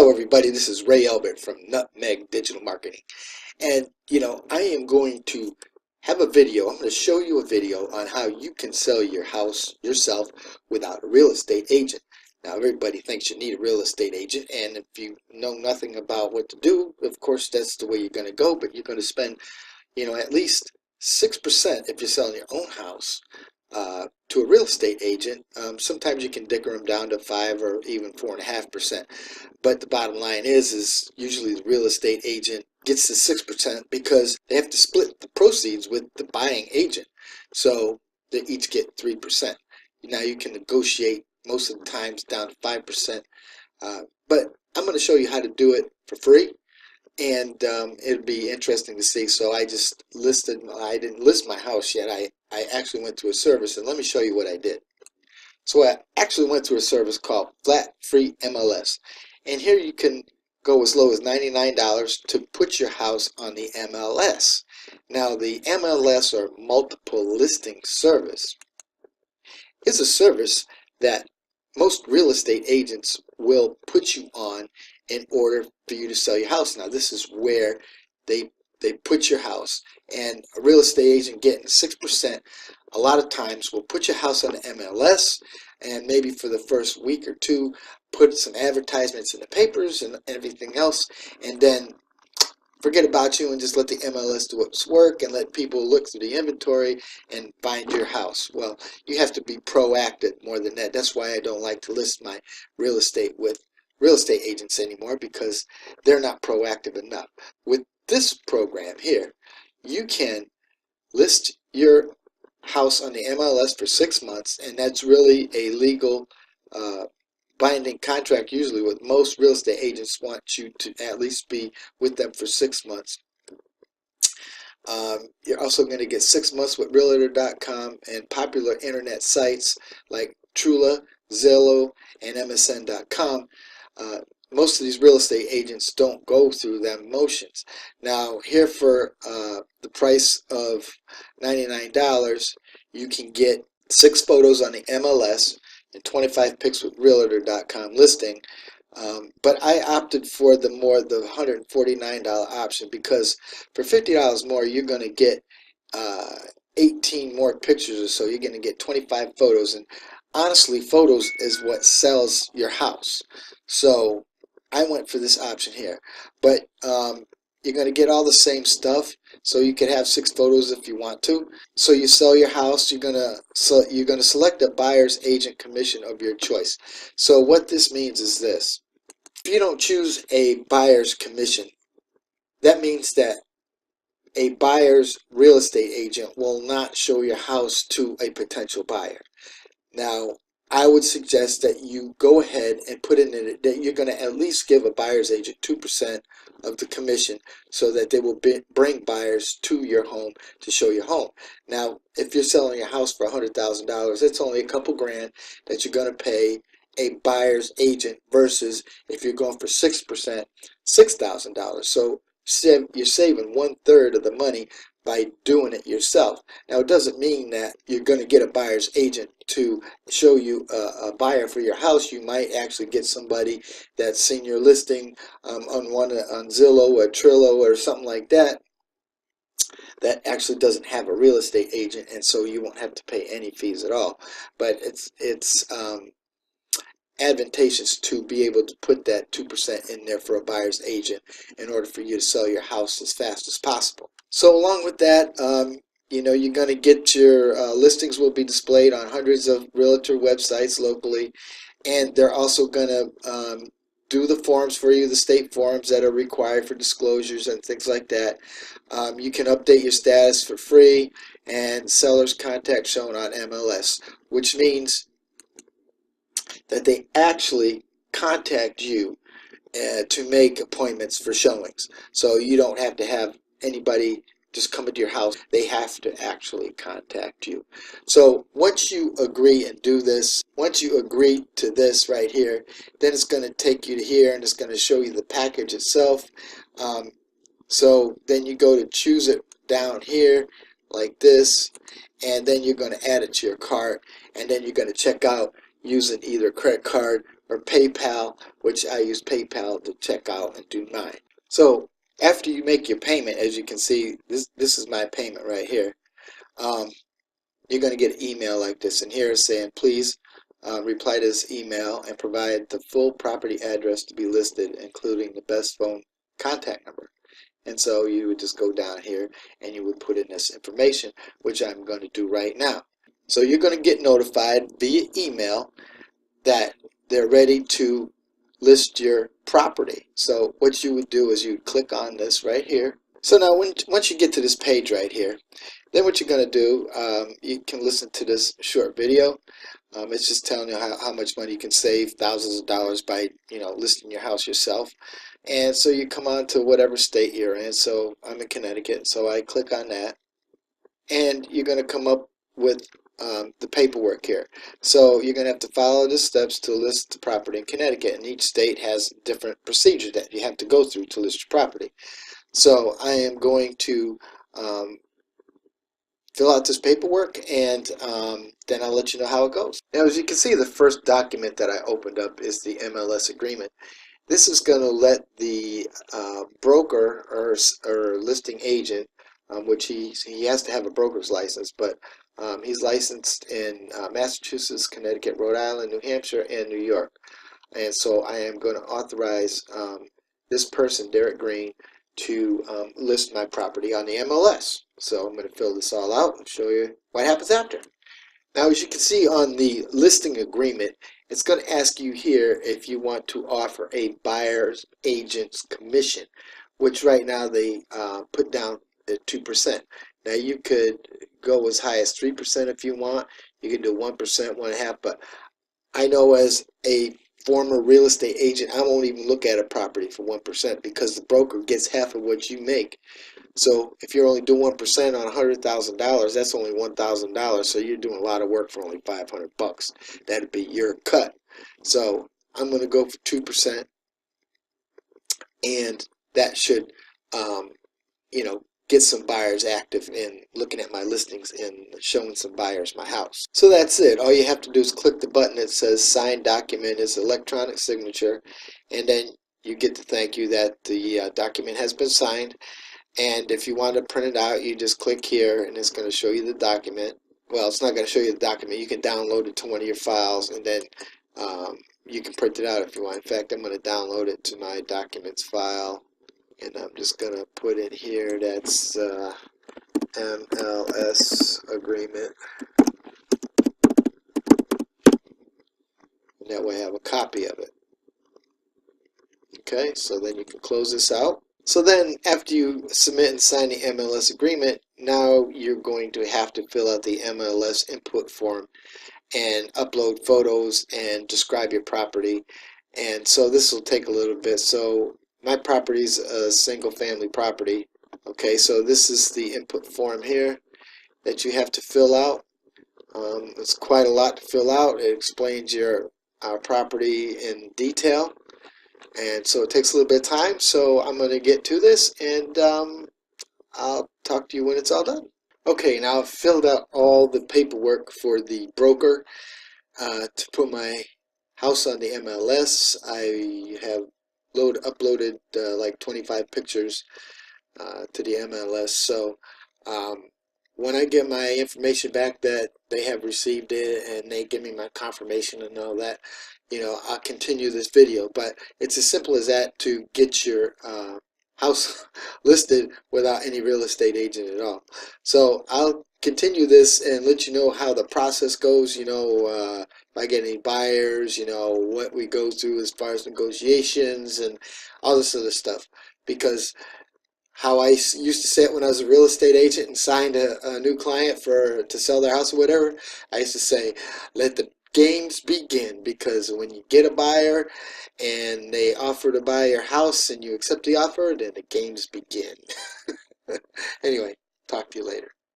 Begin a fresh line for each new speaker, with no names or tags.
Hello everybody, this is Ray Elbert from Nutmeg Digital Marketing. And I am going to have a video. I'm going to show you a video on how you can sell your house yourself without a real estate agent. Now everybody thinks you need a real estate agent, and if you know nothing about what to do, of course that's the way you're going to go, but you're going to spend at least 6% if you're selling your own house to a real estate agent. Sometimes you can dicker them down to 5 or even 4.5%. But the bottom line is usually the real estate agent gets the 6% because they have to split the proceeds with the buying agent. So they each get 3%. Now you can negotiate most of the times down to 5%. But I'm going to show you how to do it for free. And it'd be interesting to see. So I just I didn't list my house yet. I actually went to a service, and let me show you what I did. So I actually went to a service called Flat Free MLS. And here you can go as low as $99 to put your house on the MLS. Now the MLS, or multiple listing service, is a service that most real estate agents will put you on in order for you to sell your house. Now this is where they put your house, and a real estate agent getting 6% a lot of times will put your house on the MLS, and maybe for the first week or two put some advertisements in the papers and everything else, and then forget about you and just let the MLS do its work and let people look through the inventory and find your house. Well, you have to be proactive more than that. That's why I don't like to list my real estate with real estate agents anymore, because they're not proactive enough. With this program here, you can list your house on the MLS for 6 months, and that's really a legal binding contract. Usually with most real estate agents want you to at least be with them for 6 months. You're also going to get 6 months with realtor.com and popular internet sites like Trula, Zillow, and MSN.com. Most of these real estate agents don't go through them motions. Now here for the price of $99, you can get 6 photos on the MLS and 25 pics with realtor.com listing. But I opted for the $149 option, because for $50 more you're going to get 18 more pictures or so. You're going to get 25 photos, and honestly, photos is what sells your house. So I went for this option here, but you're going to get all the same stuff. So you could have 6 photos if you want to. So you sell your house, you're going to select a buyer's agent commission of your choice. So what this means is this: if you don't choose a buyer's commission, that means that a buyer's real estate agent will not show your house to a potential buyer. Now, I would suggest that you go ahead and put in it that you're going to at least give a buyer's agent 2% of the commission, so that they will bring buyers to your home to show your home. Now, if you're selling your house for $100,000, it's only a couple grand that you're going to pay a buyer's agent, versus if you're going for 6%, $6,000. So you're saving 1/3 of the money by doing it yourself. Now, it doesn't mean that you're going to get a buyer's agent to show you a buyer for your house. You might actually get somebody that's seen your listing on Zillow or Trillo or something like that, that actually doesn't have a real estate agent, and so you won't have to pay any fees at all. But it's advantageous to be able to put that 2% in there for a buyer's agent in order for you to sell your house as fast as possible. So along with that, you're going to get your listings will be displayed on hundreds of realtor websites locally, and they're also going to do the forms for you, the state forms that are required for disclosures and things like that. You can update your status for free, and seller's contact shown on MLS, which means that they actually contact you to make appointments for showings. So you don't have to have anybody just come into your house. They have to actually contact you. So once you agree and do this, once you agree to this right here, then it's going to take you to here, and it's going to show you the package itself. So then you go to choose it down here like this, and then you're going to add it to your cart, and then you're going to check out using either credit card or PayPal, which I use PayPal to check out and do mine. So after you make your payment, as you can see, this is my payment right here. You're going to get an email like this, and here it's saying, please reply to this email and provide the full property address to be listed, including the best phone contact number. And so you would just go down here and you would put in this information, which I'm going to do right now. So you're going to get notified via email that they're ready to list your property. So what you would do is you click on this right here. So now once you get to this page right here, then what you're going to do, you can listen to this short video. It's just telling you how much money you can save, thousands of dollars by listing your house yourself. And so you come on to whatever state you're in. So I'm in Connecticut, so I click on that, and you're going to come up with the paperwork here. So you're going to have to follow the steps to list the property in Connecticut, and each state has different procedures that you have to go through to list your property. So I am going to fill out this paperwork, and then I'll let you know how it goes. Now, as you can see, the first document that I opened up is the MLS agreement. This is going to let the broker or listing agent, which he has to have a broker's license, but he's licensed in Massachusetts, Connecticut, Rhode Island, New Hampshire, and New York. And so I am going to authorize this person, Derek Green, to list my property on the MLS. So I'm going to fill this all out and show you what happens after. Now, as you can see on the listing agreement, it's going to ask you here if you want to offer a buyer's agent's commission, which right now they put down at 2%. Now, you could go as high as 3% if you want. You can do 1%, 1.5%, but I know as a former real estate agent, I won't even look at a property for 1% because the broker gets half of what you make. So if you're only doing 1% on $100,000, that's only $1,000. So you're doing a lot of work for only $500. That'd be your cut. So I'm going to go for 2%, and that should, get some buyers active in looking at my listings and showing some buyers my house. So that's it. All you have to do is click the button that says sign document. It's electronic signature, and then you get to thank you that the document has been signed. And if you want to print it out, you just click here and it's going to show you the document. Well, it's not going to show you the document. You can download it to one of your files, and then you can print it out if you want. In fact, I'm going to download it to my documents file, and I'm just going to put in here that's MLS agreement. And that way I have a copy of it. Okay, so then you can close this out. So then after you submit and sign the MLS agreement, now you're going to have to fill out the MLS input form and upload photos and describe your property. And so this will take a little bit. So my property is a single family property. Okay, so this is the input form here that you have to fill out. It's quite a lot to fill out. It explains your property in detail. And so it takes a little bit of time, so I'm going to get to this, and I'll talk to you when it's all done. Okay, now I've filled out all the paperwork for the broker to put my house on the MLS. I have uploaded like 25 pictures to the MLS. So when I get my information back that they have received it and they give me my confirmation and all that, I'll continue this video. But it's as simple as that to get your house listed without any real estate agent at all. So I'll continue this and let you know how the process goes, if I get any buyers, what we go through as far as negotiations and all this other stuff. Because how I used to say it when I was a real estate agent and signed a new client to sell their house or whatever, I used to say, let the games begin. Because when you get a buyer and they offer to buy your house and you accept the offer, then the games begin. Anyway, talk to you later.